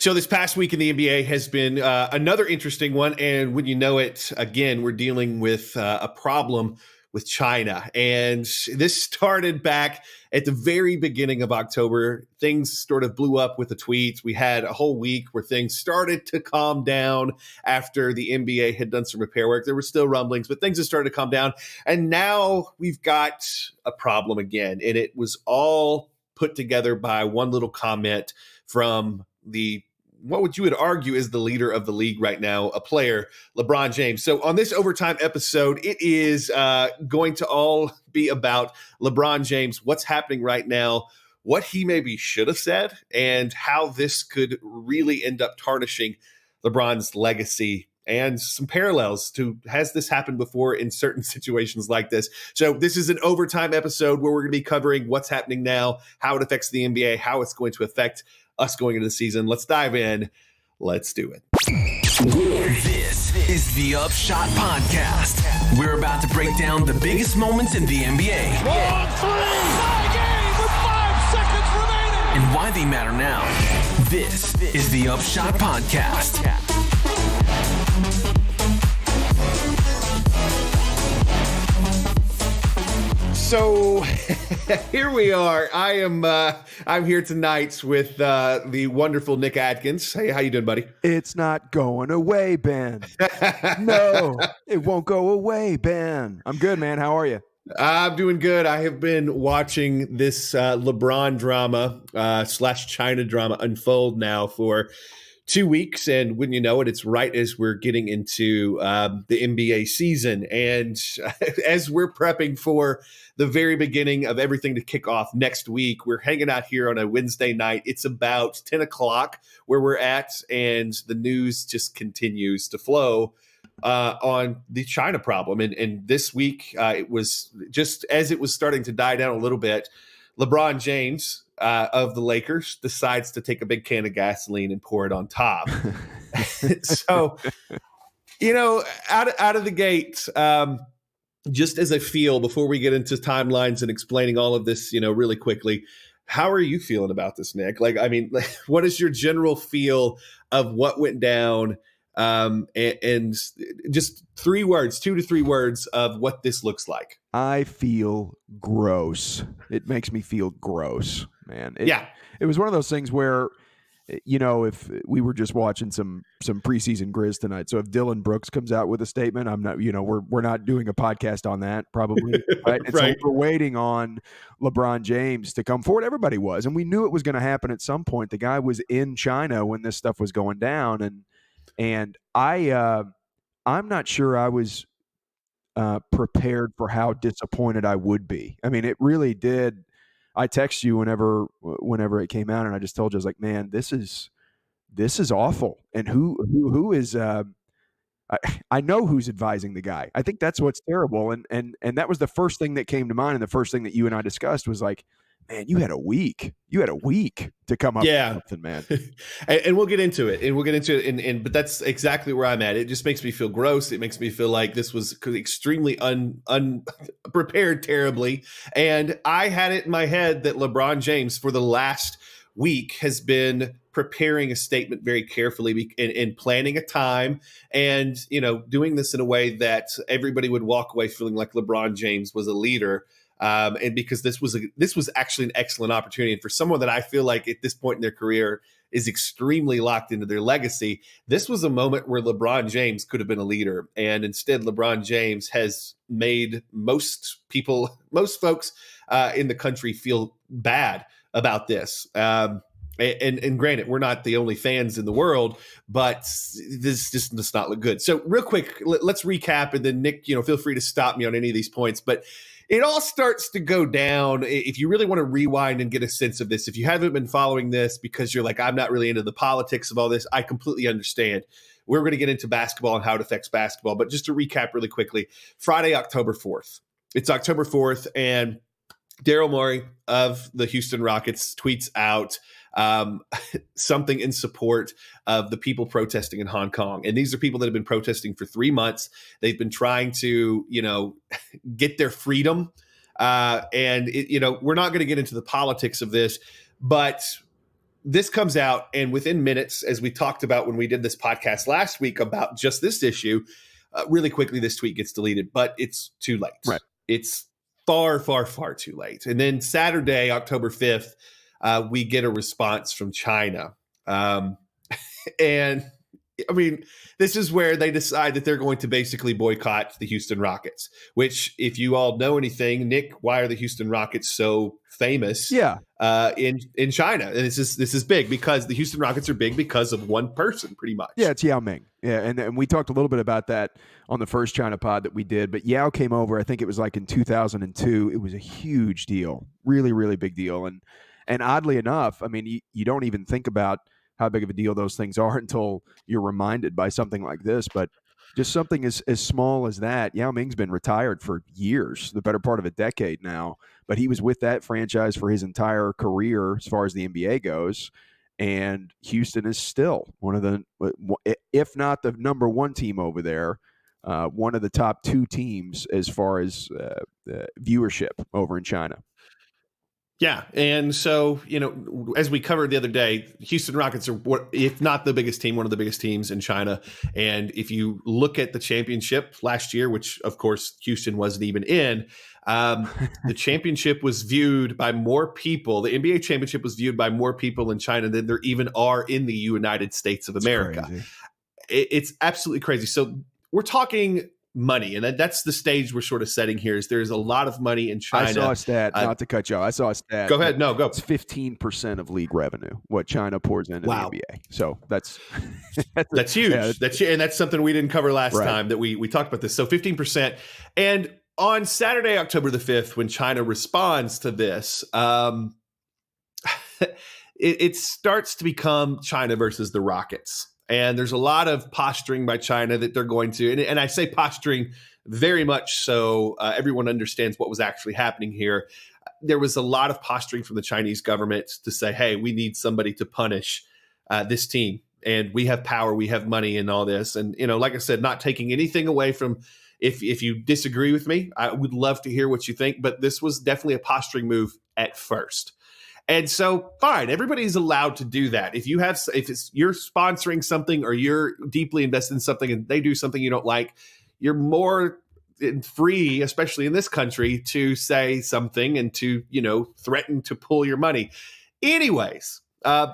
So this past week in the NBA has been another interesting one. And when you know it, again, we're dealing with a problem with China. And this started back at the very beginning of October. Things sort of blew up with the tweets. We had a whole week where things started to calm down after the NBA had done some repair work. There were still rumblings, but things have started to calm down. And now we've got a problem again. And it was all put together by one little comment from what would you would argue is the leader of the league right now, a player, LeBron James. So on this overtime episode, it is going to all be about LeBron James, what's happening right now, what he maybe should have said, and how this could really end up tarnishing LeBron's legacy and some parallels to has this happened before in certain situations like this. So this is an overtime episode where we're going to be covering what's happening now, how it affects the NBA, how it's going to affect us going into the season. Let's dive in. Let's do it. This is the Upshot Podcast. We're about to break down the biggest moments in the NBA. Long three! Tie game with 5 seconds remaining! And why they matter now. This is the Upshot Podcast. So here we are. I'm here tonight with the wonderful Nick Atkins. Hey, how you doing, buddy? It's not going away, Ben. No, it won't go away, Ben. I'm good, man. How are you? I'm doing good. I have been watching this LeBron drama / China drama unfold now for 2 weeks, and wouldn't you know it, it's right as we're getting into the NBA season, and as we're prepping for the very beginning of everything to kick off next week, we're hanging out here on a Wednesday night. It's about 10 o'clock where we're at, and the news just continues to flow on the China problem. And this week, it was just as it was starting to die down a little bit, LeBron James of the Lakers decides to take a big can of gasoline and pour it on top. So, out of the gate, just as a feel before we get into timelines and explaining all of this, really quickly, how are you feeling about this, Nick? What is your general feel of what went down? And just 3 words, 2 to 3 words of what this looks like. I feel gross. It makes me feel gross, man. It was one of those things where, if we were just watching some preseason Grizz tonight. So if Dylan Brooks comes out with a statement, I'm not, we're not doing a podcast on that probably. Right. And Right. So we're waiting on LeBron James to come forward. Everybody was, and we knew it was going to happen at some point. The guy was in China when this stuff was going down. And I'm not sure I was prepared for how disappointed I would be. I mean, it really did. I text you whenever it came out, and I just told you, I was like, man, this is awful. And who is I know who's advising the guy. I think that's what's terrible. And that was the first thing that came to mind, and the first thing that you and I discussed was like, man, you had a week to come up with something, man. And we'll get into it. But that's exactly where I'm at. It just makes me feel gross. It makes me feel like this was extremely unprepared terribly. And I had it in my head that LeBron James for the last week has been preparing a statement very carefully and planning a time and, doing this in a way that everybody would walk away feeling like LeBron James was a leader. And because this was actually an excellent opportunity. And for someone that I feel like at this point in their career is extremely locked into their legacy, this was a moment where LeBron James could have been a leader. And instead, LeBron James has made most folks in the country feel bad about this. And granted, we're not the only fans in the world, but this just does not look good. So real quick, let's recap. And then Nick, feel free to stop me on any of these points. But it all starts to go down. If you really want to rewind and get a sense of this, if you haven't been following this because you're like, I'm not really into the politics of all this, I completely understand. We're going to get into basketball and how it affects basketball. But just to recap really quickly, Friday, October 4th. It's October 4th, and Daryl Morey of the Houston Rockets tweets out something in support of the people protesting in Hong Kong. And these are people that have been protesting for 3 months. They've been trying to, get their freedom. We're not going to get into the politics of this, but this comes out, and within minutes, as we talked about when we did this podcast last week about just this issue, really quickly, this tweet gets deleted, but it's too late. Right. It's far, far, far too late. And then Saturday, October 5th, we get a response from China. And I mean, this is where they decide that they're going to basically boycott the Houston Rockets, which, if you all know anything, Nick, why are the Houston Rockets so famous in China? And this is big because the Houston Rockets are big because of one person, pretty much. Yeah, it's Yao Ming. Yeah, and we talked a little bit about that on the first China pod that we did, but Yao came over, I think it was like in 2002. It was a huge deal, really, really big deal. And oddly enough, I mean, you don't even think about how big of a deal those things are until you're reminded by something like this. But just something as small as that, Yao Ming's been retired for years, the better part of a decade now. But he was with that franchise for his entire career as far as the NBA goes. And Houston is still one of the, if not the number one team over there, one of the top two teams as far as viewership over in China. Yeah. And so, as we covered the other day, Houston Rockets are, if not the biggest team, one of the biggest teams in China. And if you look at the championship last year, which of course Houston wasn't even in, the championship was viewed by more people. The NBA championship was viewed by more people in China than there even are in the United States of America. It's absolutely crazy. So we're talking money, and that's the stage we're sort of setting here. Is there's a lot of money in China. I saw a stat, not to cut you off. I saw a stat. Go ahead. No, go. It's 15% of league revenue what China pours into the NBA. So that's huge. Yeah, and that's something we didn't cover last time that we talked about this. So 15%. And on Saturday, October the 5th, when China responds to this, it starts to become China versus the Rockets. And there's a lot of posturing by China that they're going to, and I say posturing very much so everyone understands what was actually happening here. There was a lot of posturing from the Chinese government to say, hey, we need somebody to punish this team. And we have power, we have money and all this. And, like I said, not taking anything away from if you disagree with me, I would love to hear what you think. But this was definitely a posturing move at first. And so, fine, everybody's allowed to do that. If you're sponsoring something or you're deeply invested in something and they do something you don't like, you're more free, especially in this country, to say something and to, threaten to pull your money. Anyways,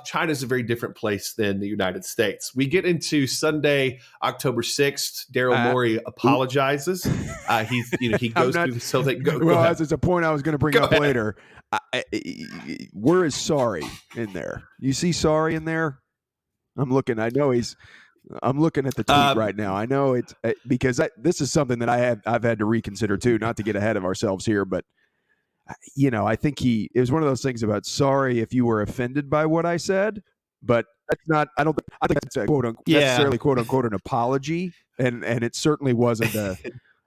China's a very different place than the United States. We get into Sunday, October 6th. Daryl Morey apologizes. He goes through this whole thing. It's a point I was going to bring up later. Where is sorry in there? You see sorry in there? I'm looking. I know I'm looking at the tweet right now. I know it's because this is something that I've had to reconsider too. Not to get ahead of ourselves here, but I think it was one of those things about sorry if you were offended by what I said, but that's not. I think that's a necessarily quote unquote an apology, and it certainly wasn't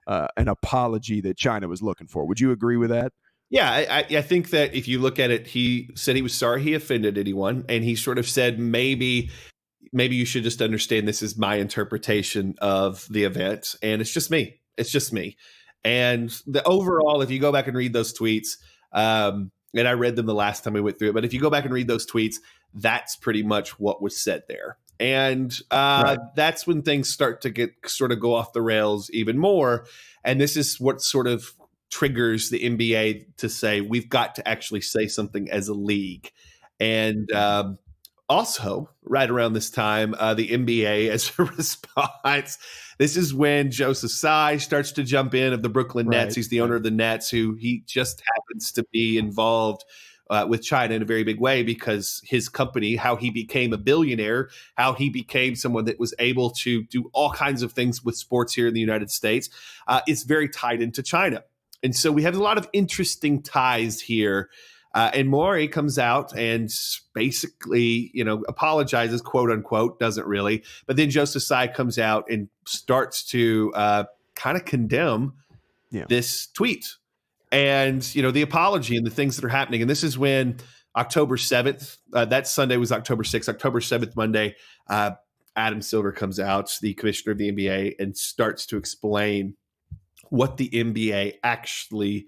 an apology that China was looking for. Would you agree with that? Yeah, I think that if you look at it, he said he was sorry he offended anyone. And he sort of said, maybe you should just understand this is my interpretation of the event. And it's just me. And the overall, if you go back and read those tweets, and I read them the last time we went through it, but if you go back and read those tweets, that's pretty much what was said there. And that's when things start to go off the rails even more. And this is what sort of triggers the NBA to say, we've got to actually say something as a league. And also, right around this time, the NBA, as a response, this is when Joseph Tsai starts to jump in of the Brooklyn Nets. He's the owner of the Nets, who he just happens to be involved with China in a very big way because his company, how he became a billionaire, how he became someone that was able to do all kinds of things with sports here in the United States, is very tied into China. And so we have a lot of interesting ties here. And Morey comes out and basically, apologizes, quote unquote, doesn't really. But then Joseph Tsai comes out and starts to kind of condemn this tweet and, the apology and the things that are happening. And this is when October 7th, that Sunday was October 6th, October 7th, Monday, Adam Silver comes out, the commissioner of the NBA, and starts to explain what the NBA actually,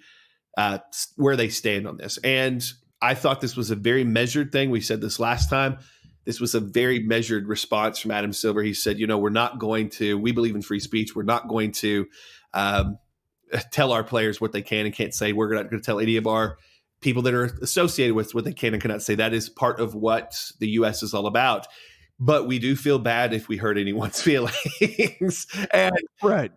where they stand on this. And I thought this was a very measured thing. We said this last time. This was a very measured response from Adam Silver. He said, we're not going to, we believe in free speech. We're not going to tell our players what they can and can't say. We're not going to tell any of our people that are associated with what they can and cannot say. That is part of what the U.S. is all about. But we do feel bad if we hurt anyone's feelings. And right.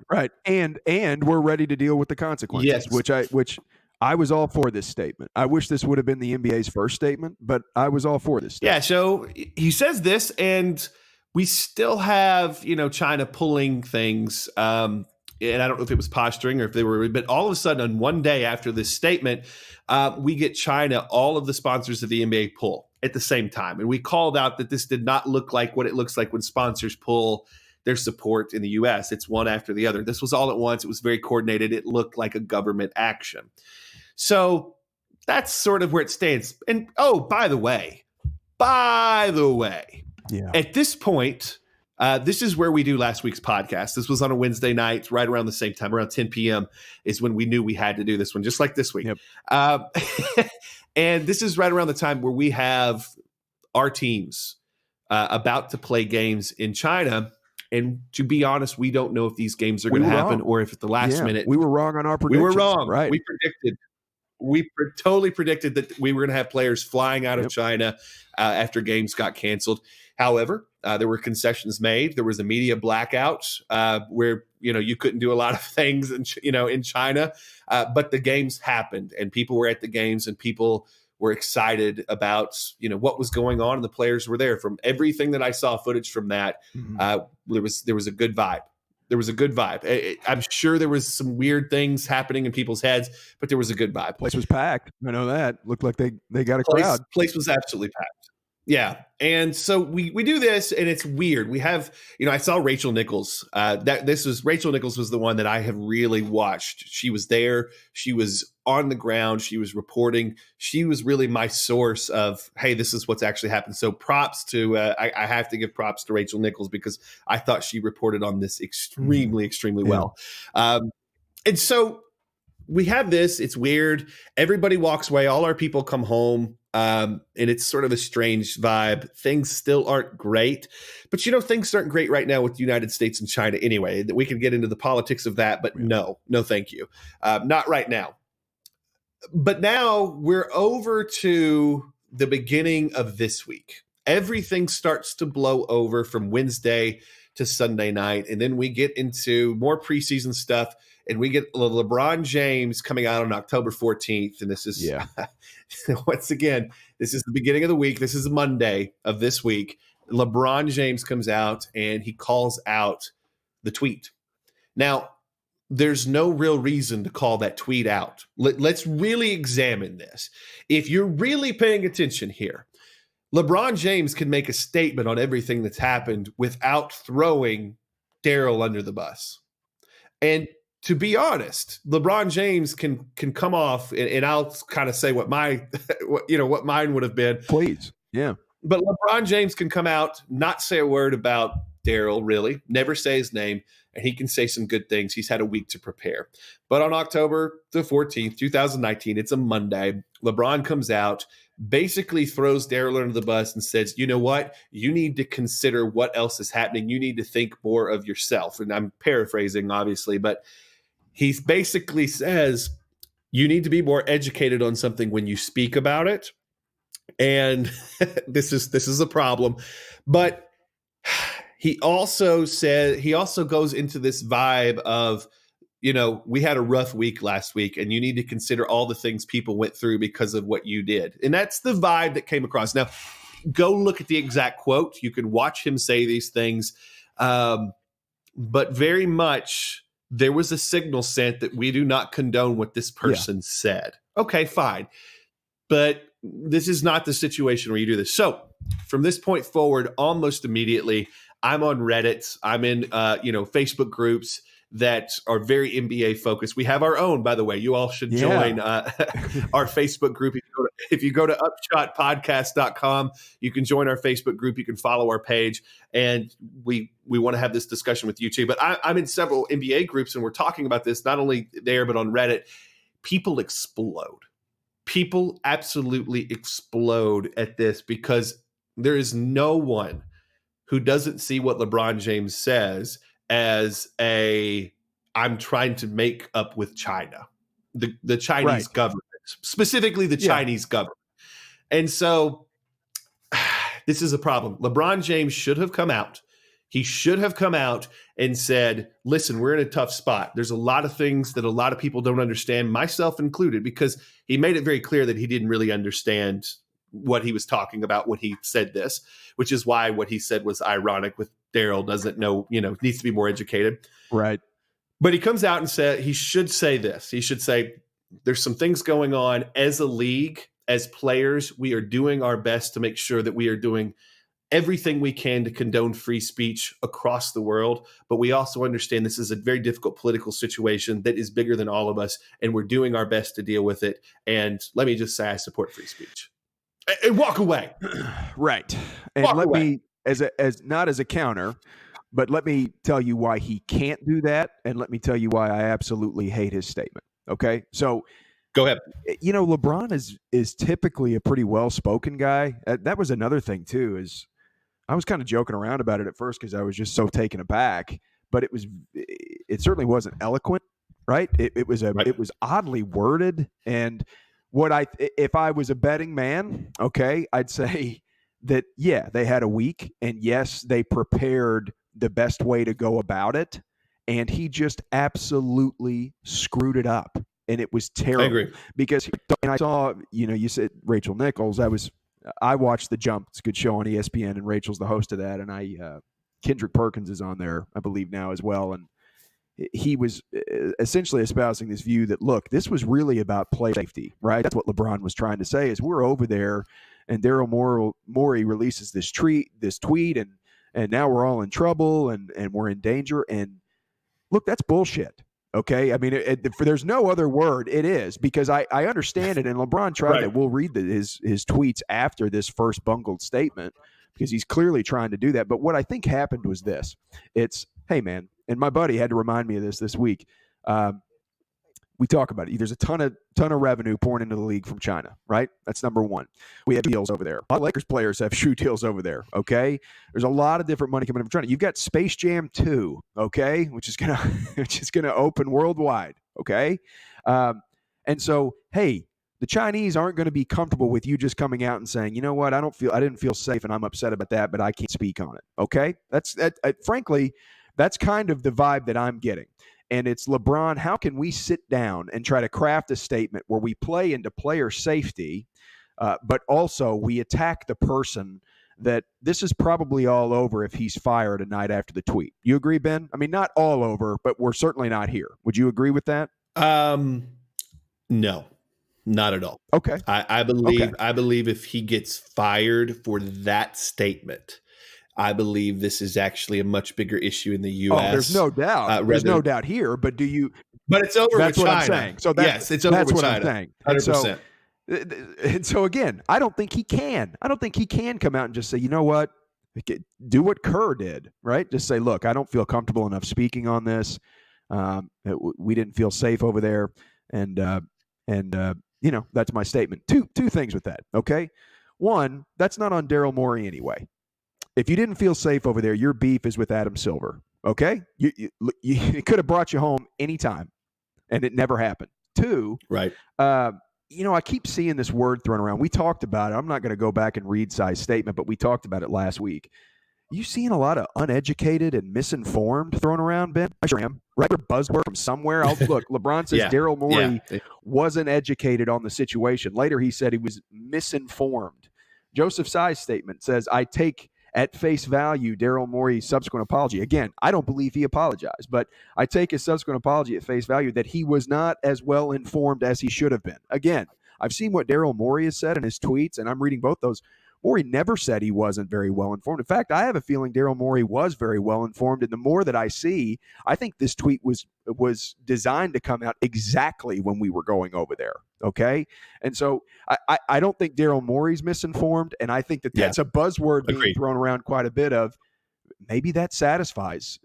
And we're ready to deal with the consequences, yes. which I was all for this statement. I wish this would have been the NBA's first statement, but I was all for this statement. Yeah, so he says this, and we still have, China pulling things. And I don't know if it was posturing or if they were, but all of a sudden on one day after this statement, we get China, all of the sponsors of the NBA pull at the same time. And we called out that this did not look like what it looks like when sponsors pull their support in the U.S. It's one after the other. This was all at once. It was very coordinated. It looked like a government action. So that's sort of where it stands. And by the way, yeah. At this point, this is where we do last week's podcast. This was on a Wednesday night, right around the same time, around 10 p.m. is when we knew we had to do this one, just like this week. Yep. And this is right around the time where we have our teams about to play games in China. And to be honest, we don't know if these games are going to happen or if at the last minute. We were wrong on our predictions. We were wrong. Right. We totally predicted that we were going to have players flying out of China after games got canceled. However, there were concessions made. There was a media blackout where you couldn't do a lot of things in China, but the games happened and people were at the games and people were excited about what was going on and the players were there. From everything that I saw footage from that, there was a good vibe. There was a good vibe. I'm sure there was some weird things happening in people's heads, but there was a good vibe. Place was packed. I know that. Looked like they got a crowd. Place was absolutely packed. Yeah. And so we do this and it's weird. We have, I saw Rachel Nichols. Rachel Nichols was the one that I have really watched. She was there. She was on the ground. She was reporting. She was really my source of, hey, this is what's actually happened. So props to, I have to give props to Rachel Nichols because I thought she reported on this extremely well. And so we have this. It's weird. Everybody walks away. All our people come home. And it's sort of a strange vibe. Things still aren't great. But, things aren't great right now with the United States and China anyway. We can get into the politics of that, but no, thank you. Not right now. But now we're over to the beginning of this week. Everything starts to blow over from Wednesday to Sunday night. And then we get into more preseason stuff. And we get LeBron James coming out on October 14th. And this is, once again, this is the beginning of the week. This is Monday of this week. LeBron James comes out and he calls out the tweet. Now, there's no real reason to call that tweet out. Let's really examine this. If you're really paying attention here, LeBron James can make a statement on everything that's happened without throwing Daryl under the bus. And to be honest, LeBron James can come off, and I'll kind of say what mine would have been. Please, yeah. But LeBron James can come out, not say a word about Daryl, really, never say his name, and he can say some good things. He's had a week to prepare. But on October the 14th, 2019, it's a Monday, LeBron comes out, basically throws Daryl under the bus and says, you know what? You need to consider what else is happening. You need to think more of yourself. And I'm paraphrasing, obviously, but he basically says you need to be more educated on something when you speak about it. And this is a problem. But he also goes into this vibe of, we had a rough week last week and you need to consider all the things people went through because of what you did. And that's the vibe that came across. Now, go look at the exact quote. You can watch him say these things. But very much there was a signal sent that we do not condone what this person said. Okay, fine. But this is not the situation where you do this. So from this point forward, almost immediately, I'm on Reddit. I'm in, Facebook groups that are very NBA focused. We have our own, by the way. You all should join our Facebook group. If you go to upshotpodcast.com, you can join our Facebook group. You can follow our page. And we want to have this discussion with you too. But I'm in several NBA groups and we're talking about this, not only there, but on Reddit. People explode. people absolutely explode at this because there is no one who doesn't see what LeBron James says as I'm trying to make up with China, the Chinese government, specifically the Chinese government. And so this is a problem. LeBron James should have come out. He should have come out and said, listen, we're in a tough spot. There's a lot of things that a lot of people don't understand, myself included, because he made it very clear that he didn't really understand what he was talking about when he said this, which is why what he said was ironic with Daryl doesn't know, needs to be more educated. Right. But he comes out and said he should say this. He should say there's some things going on as a league, as players. We are doing our best to make sure that we are doing everything we can to condone free speech across the world. But we also understand this is a very difficult political situation that is bigger than all of us. And we're doing our best to deal with it. And let me just say, I support free speech. And walk away. Right. And let me, as not as a counter, but let me tell you why he can't do that. And let me tell you why I absolutely hate his statement. Okay. So go ahead. LeBron is typically a pretty well-spoken guy. That was another thing too, is I was kind of joking around about it at first because I was just so taken aback, but it certainly wasn't eloquent, right? It was oddly worded. And if I was a betting man, okay, I'd say that, yeah, they had a week, and yes, they prepared the best way to go about it. And he just absolutely screwed it up. And it was terrible. I agree. Because I saw, you said Rachel Nichols. I watched The Jump. It's a good show on ESPN, and Rachel's the host of that. And Kendrick Perkins is on there, I believe, now as well. And he was essentially espousing this view that, look, this was really about player safety, right? That's what LeBron was trying to say, is we're over there, and Daryl Morey releases this tweet, and now we're all in trouble, and we're in danger. And look, that's bullshit. Okay, I mean, there's no other word. It is, because I understand it, and LeBron tried it. We'll read his tweets after this first bungled statement, because he's clearly trying to do that. But what I think happened was this: it's, hey man, and my buddy had to remind me of this week. We talk about it. There's a ton of revenue pouring into the league from China, right? That's number one. We have deals over there. A lot of Lakers players have shoe deals over there, okay? There's a lot of different money coming in from China. You've got Space Jam 2, okay, which is gonna open worldwide, okay? And so, hey, the Chinese aren't going to be comfortable with you just coming out and saying, you know what, I didn't feel safe, and I'm upset about that, but I can't speak on it, okay? Frankly, that's kind of the vibe that I'm getting. And it's, LeBron, how can we sit down and try to craft a statement where we play into player safety, but also we attack the person that this is probably all over if he's fired a night after the tweet? You agree, Ben? I mean, not all over, but we're certainly not here. Would you agree with that? No, not at all. Okay. I believe if he gets fired for that statement, I believe this is actually a much bigger issue in the U.S. Oh, there's no doubt. There's no doubt here. But do you? But it's over that's with what China. I'm saying. So yes, it's over that's with what China. I'm saying. 100%. And so again, I don't think he can. I don't think he can come out and just say, you know what, do what Kerr did, right? Just say, look, I don't feel comfortable enough speaking on this. We didn't feel safe over there, and that's my statement. Two things with that. Okay, one, that's not on Daryl Morey anyway. If you didn't feel safe over there, your beef is with Adam Silver, okay? It could have brought you home anytime, and it never happened. Two, right? I keep seeing this word thrown around. We talked about it. I'm not going to go back and read Sai's statement, but we talked about it last week. You seeing a lot of uneducated and misinformed thrown around, Ben? I sure am. Right? A buzzword from somewhere. Look, LeBron says Daryl Morey wasn't educated on the situation. Later, he said he was misinformed. Joseph Tsai's statement says, I take at face value Daryl Morey's subsequent apology. Again, I don't believe he apologized, but I take his subsequent apology at face value that he was not as well informed as he should have been. Again, I've seen what Daryl Morey has said in his tweets, and I'm reading both those. Morey never said he wasn't very well informed. In fact, I have a feeling Daryl Morey was very well informed, and the more that I see, I think this tweet was designed to come out exactly when we were going over there, okay? And so I don't think Daryl Morey's misinformed, and I think that's a buzzword being thrown around quite a bit of, maybe that satisfies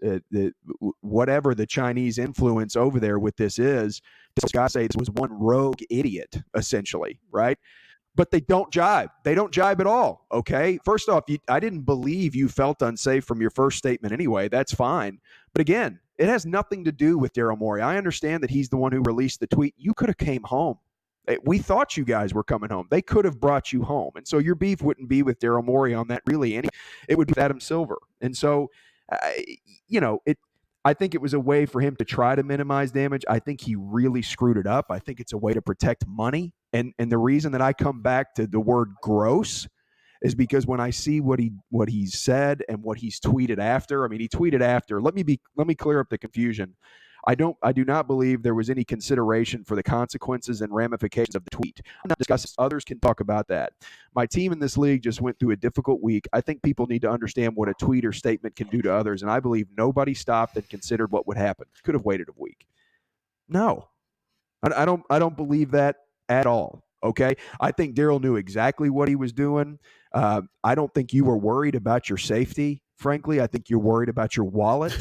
whatever the Chinese influence over there with this is. This guy say this was one rogue idiot, essentially, right? But they don't jibe. They don't jibe at all, okay? First off, I didn't believe you felt unsafe from your first statement anyway. That's fine. But again, it has nothing to do with Daryl Morey. I understand that he's the one who released the tweet. You could have came home. We thought you guys were coming home. They could have brought you home. And so your beef wouldn't be with Daryl Morey on that really. It would be with Adam Silver. And so, I think it was a way for him to try to minimize damage. I think he really screwed it up. I think it's a way to protect money. And the reason that I come back to the word gross is because when I see what he's said and what he's tweeted after, he tweeted after. Let me clear up the confusion. I do not believe there was any consideration for the consequences and ramifications of the tweet. I'm not discussing. Others can talk about that. My team in this league just went through a difficult week. I think people need to understand what a tweet or statement can do to others, and I believe nobody stopped and considered what would happen. Could have waited a week. No, I don't believe that at all. Okay, I think Daryl knew exactly what he was doing. I don't think you were worried about your safety. Frankly, I think you're worried about your wallet,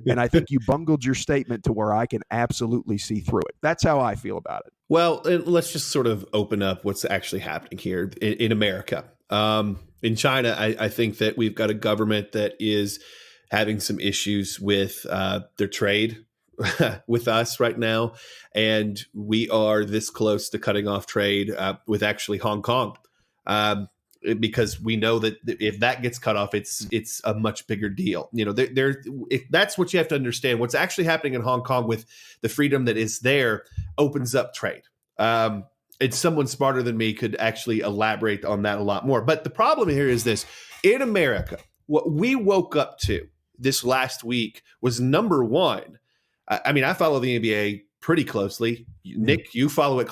and I think you bungled your statement to where I can absolutely see through it. That's how I feel about it. Well, let's just sort of open up what's actually happening here in America. In China, I think that we've got a government that is having some issues with their trade with us right now, and we are this close to cutting off trade with actually Hong Kong. Because we know that if that gets cut off, it's a much bigger deal. If that's what you have to understand. What's actually happening in Hong Kong with the freedom that is there opens up trade. And someone smarter than me could actually elaborate on that a lot more. But the problem here is this. In America, what we woke up to this last week was, number one, I follow the NBA pretty closely. Nick, you follow it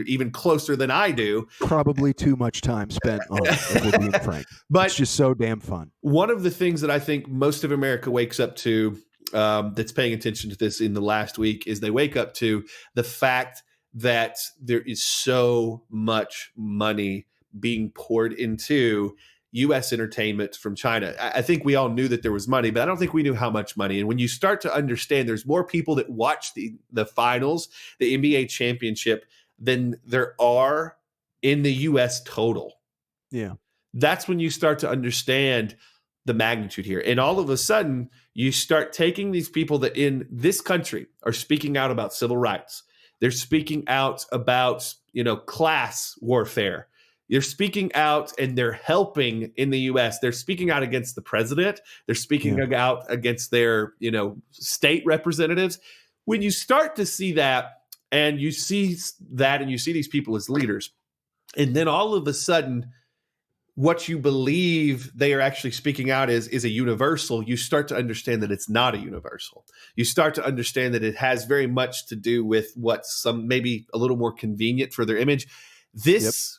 even closer than I do. Probably too much time spent on it, if we're being frank. But it's just so damn fun. One of the things that I think most of America wakes up to, that's paying attention to this in the last week, is they wake up to the fact that there is so much money being poured into U.S. entertainment from China. I think we all knew that there was money, but I don't think we knew how much money. And when you start to understand there's more people that watch the finals, the NBA championship, than there are in the U.S. total. Yeah. That's when you start to understand the magnitude here. And all of a sudden, you start taking these people that in this country are speaking out about civil rights. They're speaking out about, class warfare. They're speaking out and they're helping in the U.S. They're speaking out against the president. They're speaking out against their, state representatives. When you start to see that and you see these people as leaders, and then all of a sudden, what you believe they are actually speaking out is a universal, you start to understand that it's not a universal. You start to understand that it has very much to do with what's some maybe a little more convenient for their image. This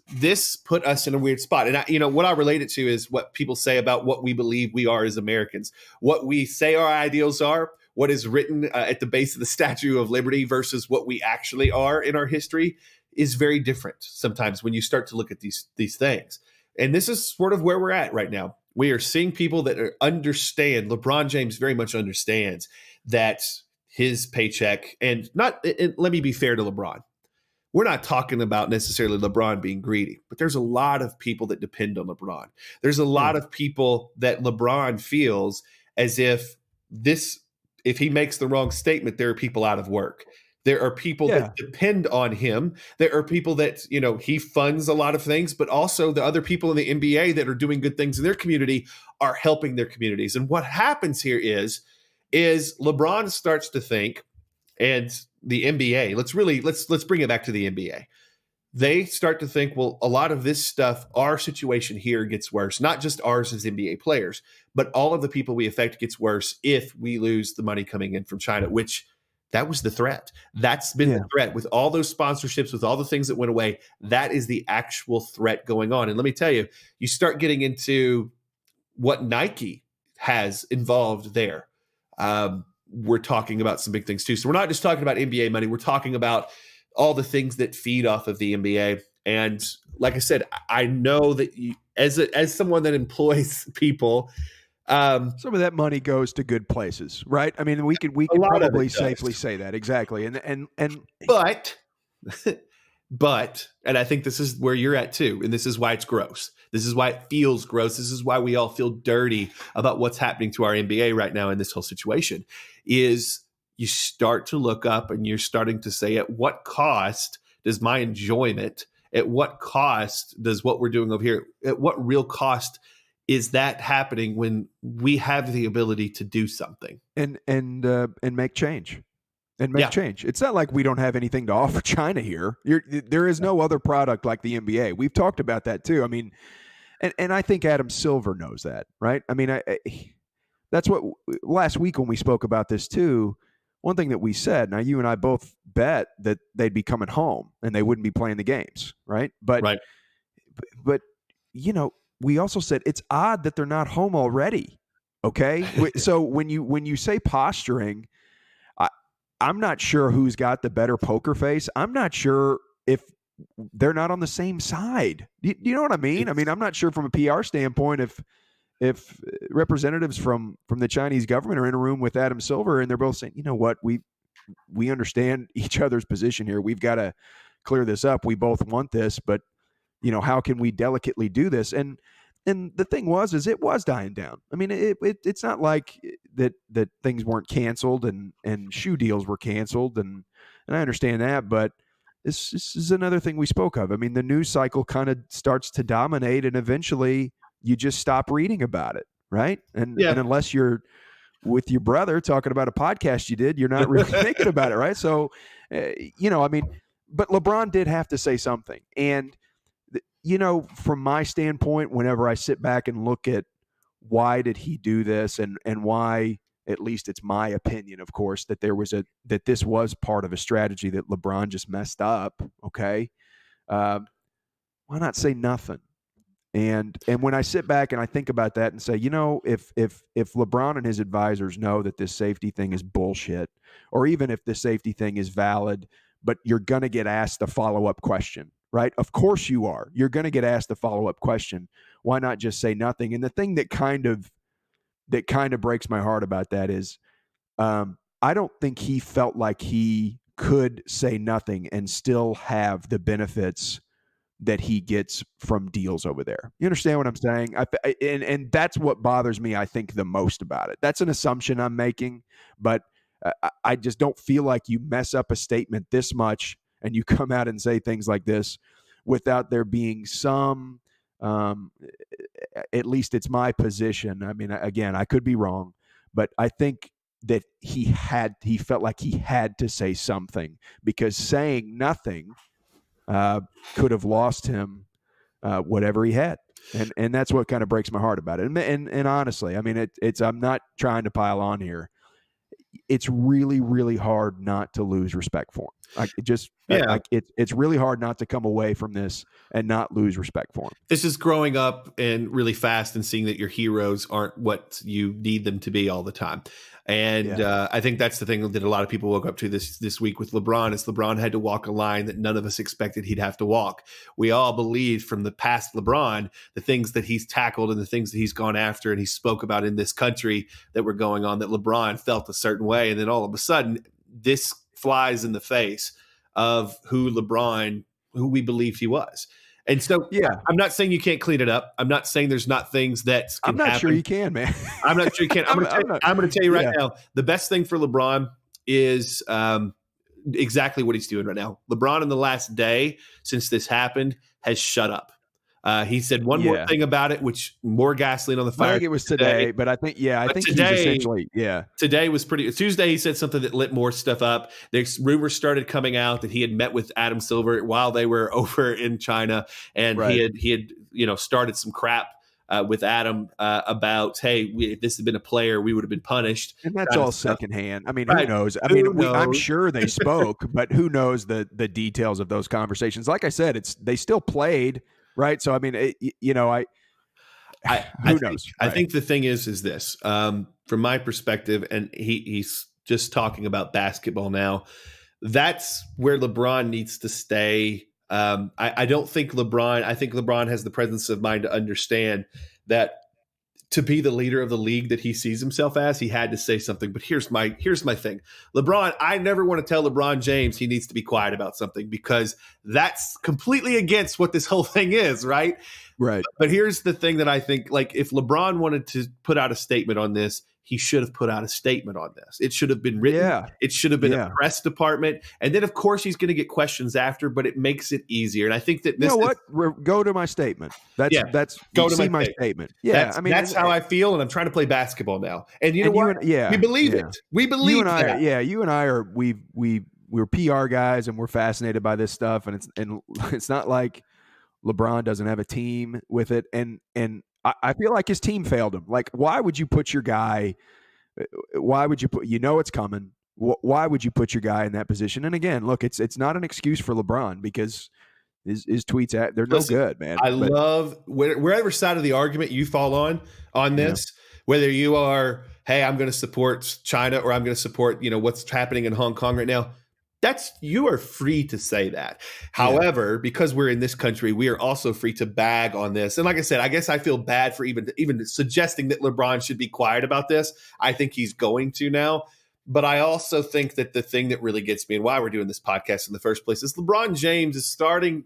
put us in a weird spot. And what I relate it to is what people say about what we believe we are as Americans, what we say our ideals are, what is written at the base of the Statue of Liberty versus what we actually are in our history is very different sometimes when you start to look at these things. And this is sort of where we're at right now. We are seeing people that understand. LeBron James very much understands that his paycheck, and let me be fair to LeBron. We're not talking about necessarily LeBron being greedy, but there's a lot of people that depend on LeBron. There's a lot of people that LeBron feels as if he makes the wrong statement, there are people out of work. There are people that depend on him. There are people that, he funds a lot of things, but also the other people in the NBA that are doing good things in their community are helping their communities. And what happens here is LeBron starts to think, and the NBA, let's bring it back to the NBA. They start to think, well, a lot of this stuff, our situation here gets worse, not just ours as NBA players, but all of the people we affect gets worse if we lose the money coming in from China, which that was the threat. That's been the threat with all those sponsorships, with all the things that went away. That is the actual threat going on. And let me tell you, you start getting into what Nike has involved there. We're talking about some big things too. So we're not just talking about NBA money. We're talking about all the things that feed off of the NBA. And like I said, I know that as someone that employs people, Some of that money goes to good places, right? I mean, we could lot of probably it does. safely say that exactly. And But, and I think this is where you're at too, and this is why it's gross. This is why it feels gross. This is why we all feel dirty about what's happening to our NBA right now in this whole situation. Is you start to look up and you're starting to say, at what cost does my enjoyment? At what cost does what we're doing over here? At what real cost is that happening when we have the ability to do something and make change? And make Yeah. change. It's not like we don't have anything to offer China here. There is no other product like the NBA. We've talked about that too. I mean, and I think Adam Silver knows that, right? I mean, that's what last week when we spoke about this too. One thing that we said, now you and I both bet that they'd be coming home and they wouldn't be playing the games, right? But you know, we also said it's odd that they're not home already. Okay, so when you say posturing, I'm not sure who's got the better poker face. I'm not sure if they're not on the same side. You know what I mean? I mean, I'm not sure from a PR standpoint if representatives from the Chinese government are in a room with Adam Silver and they're both saying, you know what, we understand each other's position here. We've got to clear this up. We both want this, but you know, how can we delicately do this? And the thing is it was dying down. I mean, it's not like that things weren't canceled and shoe deals were canceled, and I understand that, but this is another thing we spoke of. I mean, the news cycle kind of starts to dominate, and eventually you just stop reading about it, right? And unless you're with your brother talking about a podcast you did, you're not really thinking about it, right? So, you know, I mean, but LeBron did have to say something, and you know, from my standpoint, whenever I sit back and look at why did he do this and why, at least it's my opinion, of course, that this was part of a strategy that LeBron just messed up. Okay. Why not say nothing? And when I sit back and I think about that and say, you know, if LeBron and his advisors know that this safety thing is bullshit, or even if the safety thing is valid, but you're going to get asked the follow-up question, right? Of course you are. You're going to get asked the follow-up question. Why not just say nothing? And the thing that kind of breaks my heart about that is I don't think he felt like he could say nothing and still have the benefits that he gets from deals over there. You understand what I'm saying? And that's what bothers me, I think, the most about it. That's an assumption I'm making, but I just don't feel like you mess up a statement this much and you come out and say things like this without there being some, at least it's my position. I mean, again, I could be wrong, but I think that he felt like he had to say something, because saying nothing could have lost him whatever he had. And that's what kind of breaks my heart about it. And honestly, I mean, I'm not trying to pile on here. It's really, really hard not to lose respect for him. It's really hard not to come away from this and not lose respect for him. This is growing up and really fast and seeing that your heroes aren't what you need them to be all the time. And I think that's the thing that a lot of people woke up to this week with LeBron, is LeBron had to walk a line that none of us expected he'd have to walk. We all believed from the past LeBron, the things that he's tackled and the things that he's gone after and he spoke about in this country that were going on, that LeBron felt a certain way. And then all of a sudden, this flies in the face of who we believed he was. And so, I'm not saying you can't clean it up. I'm not saying there's not things that can I'm not happen. sure you can, man. I'm not sure you can. I'm going to tell you right now, the best thing for LeBron is exactly what he's doing right now. LeBron in the last day since this happened has shut up. He said one more thing about it, which more gasoline on the fire. I think it was today, but I think today, he's essentially, Today was Tuesday he said something that lit more stuff up. There's rumors started coming out that he had met with Adam Silver while they were over in China, and he had started some crap with Adam about, hey, if this had been a player, we would have been punished. And that's all secondhand. I mean, who knows? I mean, I'm sure they spoke, but who knows the details of those conversations? Like I said, they still played. Right. So, I mean, who knows? I think the thing is this, from my perspective, and he's just talking about basketball now. That's where LeBron needs to stay. I think LeBron has the presence of mind to understand that to be the leader of the league that he sees himself as, he had to say something. But here's my thing. LeBron, I never want to tell LeBron James he needs to be quiet about something, because that's completely against what this whole thing is, right? Right. But here's the thing that I think, like, if LeBron wanted to put out a statement on this, he should have put out a statement on this. It should have been written. Yeah. It should have been a press department. And then, of course, he's going to get questions after, but it makes it easier. And I think that this go to my statement. That's go to my statement. Yeah. That's how I feel. And I'm trying to play basketball now. And you know what? We believe it. We believe that. You and I are, we're PR guys, and we're fascinated by this stuff. And it's not like LeBron doesn't have a team with it. And I feel like his team failed him. Like, why would you put your guy? Why would you put? You know it's coming. Why would you put your guy in that position? And again, look, it's not an excuse for LeBron, because his tweets they're no good, man. I love wherever side of the argument you fall on this. Whether you are, hey, I'm going to support China, or I'm going to support what's happening in Hong Kong right now. You are free to say that. However, because we're in this country, we are also free to bag on this. And like I said, I guess I feel bad for even suggesting that LeBron should be quiet about this. I think he's going to now. But I also think that the thing that really gets me, and why we're doing this podcast in the first place, is LeBron James is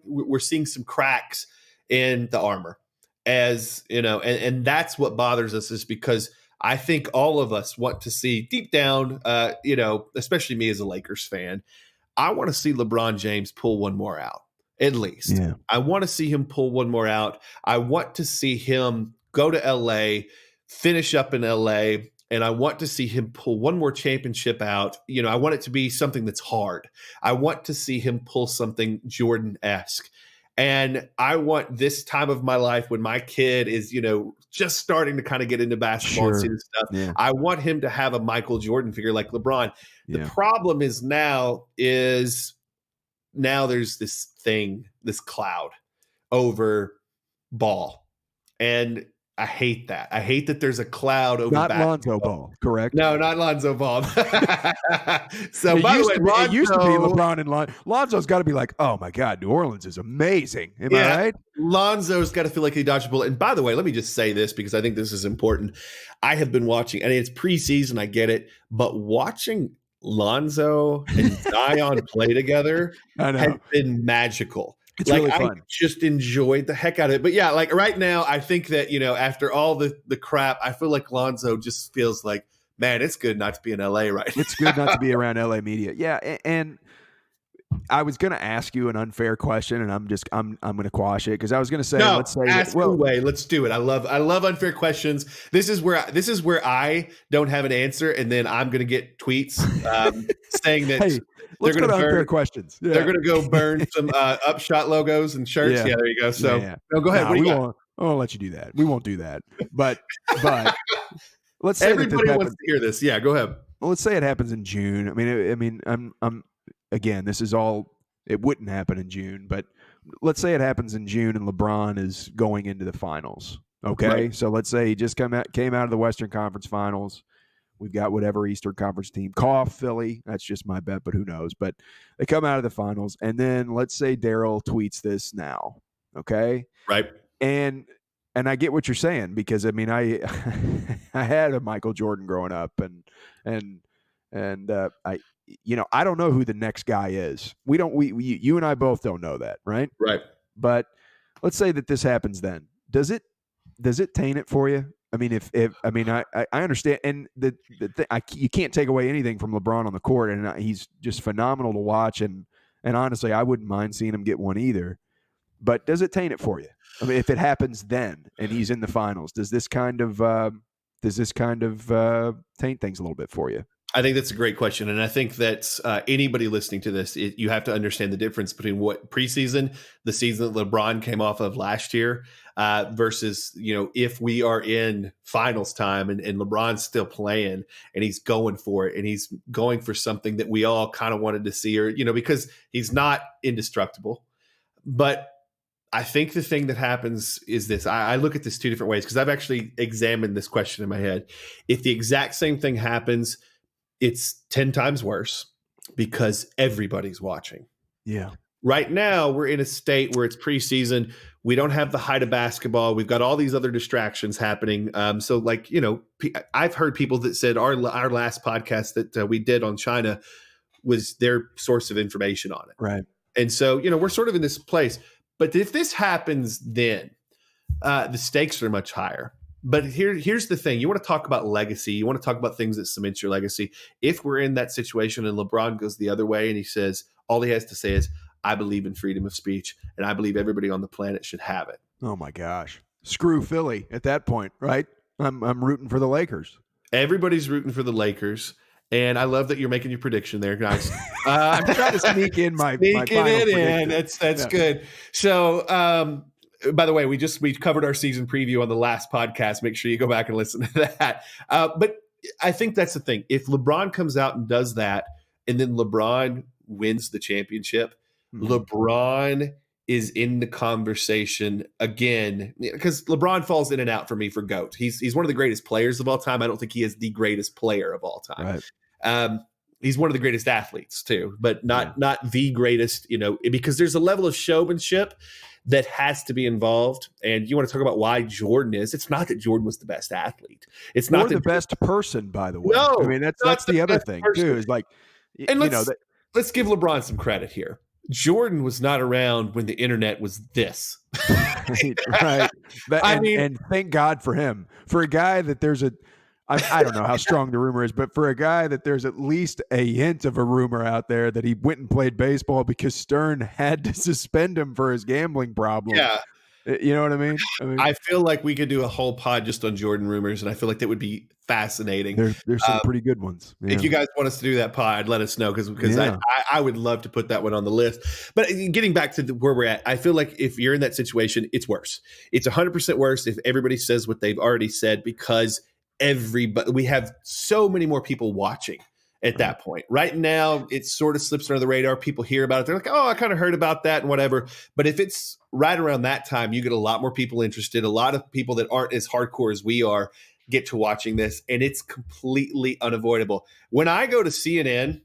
we're seeing some cracks in the armor. As you know, and that's what bothers us, is because I think all of us want to see deep down, especially me as a Lakers fan, I want to see LeBron James pull one more out, at least. Yeah. I want to see him pull one more out. I want to see him go to LA, finish up in LA, and I want to see him pull one more championship out. I want it to be something that's hard. I want to see him pull something Jordan-esque. And I want this time of my life, when my kid is, just starting to kind of get into basketball and see this stuff. Yeah. I want him to have a Michael Jordan figure like LeBron. The problem is now there's this cloud over ball. And I hate that. I hate that there's a cloud over not basketball. Lonzo Ball, correct? No, not Lonzo Ball. So, it used to be LeBron and Lonzo. Lonzo's got to be like, oh my God, New Orleans is amazing. Am I right? Lonzo's got to feel like he dodged a bullet. And by the way, let me just say this, because I think this is important. I have been watching, and it's preseason, I get it, but watching Lonzo and Zion play together has been magical. It's really fun. I just enjoyed the heck out of it. But yeah, like right now, I think that, after all the crap, I feel like Lonzo just feels like, man, it's good not to be in LA right now. It's good not to be around LA media. Yeah. And I was going to ask you an unfair question, and I'm going to quash it, because I was going to say, let's do it. I love unfair questions. This is where I don't have an answer, and then I'm going to get tweets saying that. Hey, let's go to unfair questions. Yeah. They're going to go burn some Upshot logos and shirts. Yeah, there you go. So no, go ahead. I won't let you do that. We won't do that. But let's say everybody wants to hear this. Yeah, go ahead. Well, let's say it happens in June. I mean, I'm again, this is all. It wouldn't happen in June, but let's say it happens in June and LeBron is going into the finals. Okay, right. So let's say he just came out of the Western Conference Finals. We've got whatever Eastern Conference team, Philly. That's just my bet, but who knows? But they come out of the finals, and then let's say Daryl tweets this now. Okay, right? And I get what you're saying, because I mean, I had a Michael Jordan growing up, and I don't know who the next guy is. You and I both don't know that, right? Right. But let's say that this happens then. Does it taint it for you? I mean, I understand, and you can't take away anything from LeBron on the court, and he's just phenomenal to watch, and honestly, I wouldn't mind seeing him get one either. But does it taint it for you? I mean, if it happens then and he's in the finals, does this kind of taint things a little bit for you? I think that's a great question. And I think that anybody listening to this, you have to understand the difference between what preseason, the season that LeBron came off of last year, versus, if we are in finals time and LeBron's still playing and he's going for it and he's going for something that we all kind of wanted to see, or, because he's not indestructible. But I think the thing that happens is this. I look at this two different ways, because I've actually examined this question in my head. If the exact same thing happens, it's 10 times worse, because everybody's watching. Yeah. Right now, we're in a state where it's preseason. We don't have the height of basketball. We've got all these other distractions happening. So, like, I've heard people that said our last podcast that we did on China was their source of information on it. Right. And so, we're sort of in this place. But if this happens, then the stakes are much higher. But here's the thing. You want to talk about legacy. You want to talk about things that cement your legacy. If we're in that situation and LeBron goes the other way and he says, all he has to say is, I believe in freedom of speech, and I believe everybody on the planet should have it. Oh, my gosh. Screw Philly at that point, right? I'm rooting for the Lakers. Everybody's rooting for the Lakers, and I love that you're making your prediction there, guys. I'm trying to sneak in my final prediction. That's good. So, by the way, we covered our season preview on the last podcast. Make sure you go back and listen to that. But I think that's the thing. If LeBron comes out and does that, and then LeBron wins the championship, LeBron is in the conversation again, because LeBron falls in and out for me for GOAT. He's one of the greatest players of all time. I don't think he is the greatest player of all time. Right. He's one of the greatest athletes too, but not the greatest, because there's a level of showmanship that has to be involved. And you want to talk about why Jordan is. It's not that Jordan was the best athlete. It's not the best person, by the way. No, I mean, that's the other thing too, is like, and let's give LeBron some credit here. Jordan was not around when the internet was this. Right. And thank God for him. For a guy that I don't know how strong the rumor is, but for a guy that there's at least a hint of a rumor out there that he went and played baseball because Stern had to suspend him for his gambling problem. Yeah. You know what I mean? I feel like we could do a whole pod just on Jordan rumors, and I feel like that would be fascinating. There's some pretty good ones. Yeah. If you guys want us to do that pod, let us know, because I would love to put that one on the list. But getting back to where we're at, I feel like if you're in that situation, it's worse. It's 100% worse if everybody says what they've already said, because we have so many more people watching at that point. Right now, it sort of slips under the radar. People hear about it. They're like, oh, I kind of heard about that and whatever. But if it's right around that time, you get a lot more people interested. A lot of people that aren't as hardcore as we are get to watching this, and it's completely unavoidable. When I go to CNN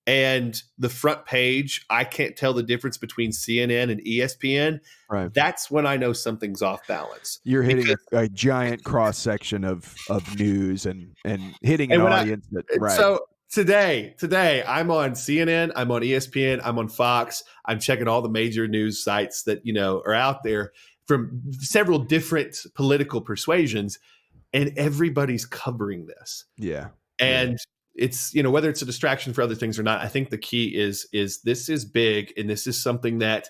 and the front page, I can't tell the difference between CNN and ESPN. Right. That's when I know something's off balance. You're hitting a giant cross section of news and hitting an audience right. So today I'm on CNN, I'm on ESPN, I'm on Fox. I'm checking all the major news sites that are out there from several different political persuasions, and everybody's covering this. Yeah. And it's, whether it's a distraction for other things or not, I think the key is this is big, and this is something that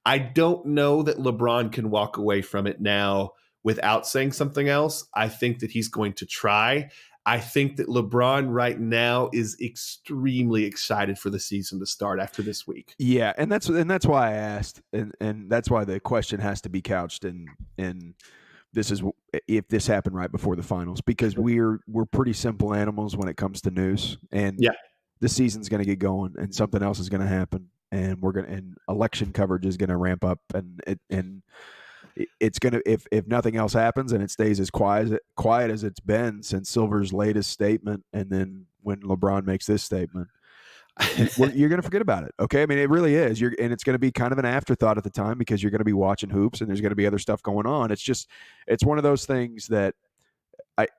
I don't know that LeBron can walk away from it now without saying something else. I think that he's going to try. I think that LeBron right now is extremely excited for the season to start after this week. Yeah, and that's why I asked, and that's why the question has to be couched in this is if this happened right before the finals, because we're pretty simple animals when it comes to news, and the season's going to get going, and something else is going to happen, and and election coverage is going to ramp up, and it's going to, if nothing else happens and it stays as quiet as it's been since Silver's latest statement, and then when LeBron makes this statement, you're going to forget about it. Okay. I mean, it really is. And it's going to be kind of an afterthought at the time, because you're going to be watching hoops and there's going to be other stuff going on. It's one of those things that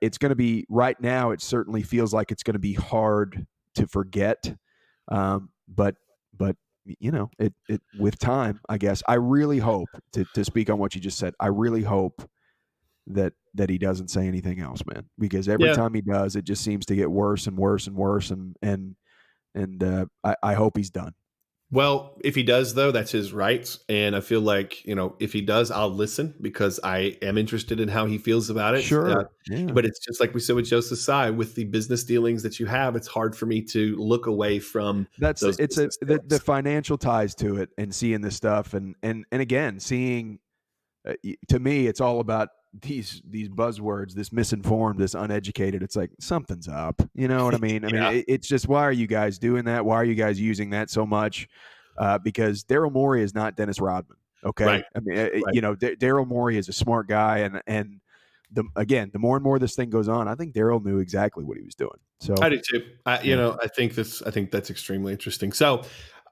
it's going to be right now. It certainly feels like it's going to be hard to forget. But it with time, I guess. I really hope, to speak on what you just said, I really hope that he doesn't say anything else, man, because every time he does, it just seems to get worse and worse and worse. And I hope he's done. Well, if he does, though, that's his right. And I feel like, if he does, I'll listen, because I am interested in how he feels about it. Sure. But it's just like we said with Joseph Tsai, with the business dealings that you have, it's hard for me to look away from the financial ties to it, and seeing this stuff. And again, seeing, to me, it's all about these buzzwords, this misinformed, this uneducated. It's like, something's up. You know what I mean? It's just, why are you guys doing that? Why are you guys using that so much? Because Daryl Morey is not Dennis Rodman. Okay. Right. I mean, Daryl Morey is a smart guy, and the more and more this thing goes on, I think Daryl knew exactly what he was doing. So I do too. I think that's extremely interesting. So,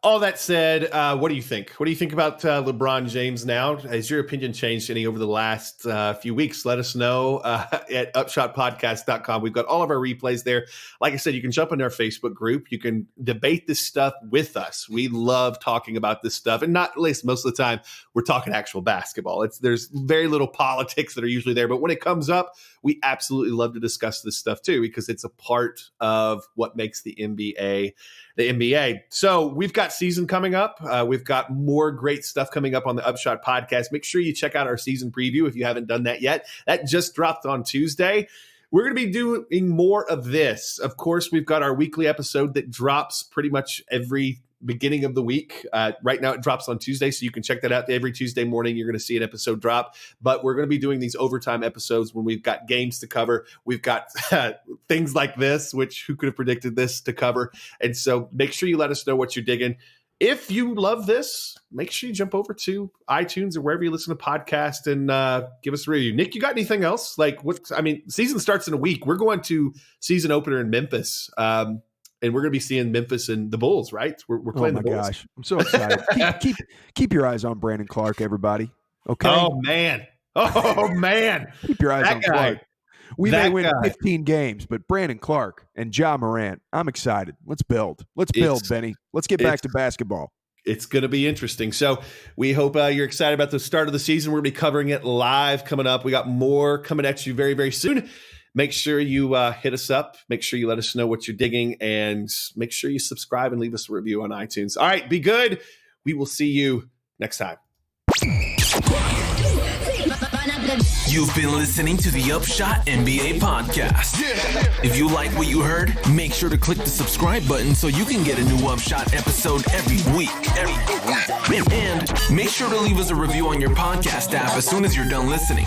all that said, what do you think? What do you think about LeBron James now? Has your opinion changed any over the last few weeks? Let us know at upshotpodcast.com. We've got all of our replays there. Like I said, you can jump in our Facebook group. You can debate this stuff with us. We love talking about this stuff. And not at least most of the time, we're talking actual basketball. There's very little politics that are usually there. But when it comes up, we absolutely love to discuss this stuff too, because it's a part of what makes the NBA the NBA. So we've got season coming up. We've got more great stuff coming up on the Upshot podcast. Make sure you check out our season preview if you haven't done that yet. That just dropped on Tuesday. We're going to be doing more of this. Of course, we've got our weekly episode that drops pretty much every beginning of the week. Right now it drops on Tuesday, so you can check that out. Every Tuesday morning, you're going to see an episode drop. But we're going to be doing these overtime episodes when we've got games to cover. We've got things like this, which who could have predicted this, to cover. And so make sure you let us know what you're digging. If you love this, make sure you jump over to iTunes or wherever you listen to podcasts and give us a review. Nick, you got anything else? Season starts in a week. We're going to season opener in Memphis. And we're going to be seeing Memphis and the Bulls, right? We're playing the Bulls. Oh, my gosh. I'm so excited. keep your eyes on Brandon Clark, everybody. Okay? Oh, man. Keep your eyes on Clark. We may win 15 games, but Brandon Clark and Ja Morant, I'm excited. Let's build. Benny. Let's get back to basketball. It's going to be interesting. So we hope you're excited about the start of the season. We're going to be covering it live coming up. We got more coming at you very, very soon. Make sure you hit us up. Make sure you let us know what you're digging, and make sure you subscribe and leave us a review on iTunes. All right, be good. We will see you next time. You've been listening to the Upshot NBA podcast. If you like what you heard, make sure to click the subscribe button so you can get a new Upshot episode every week. And make sure to leave us a review on your podcast app as soon as you're done listening.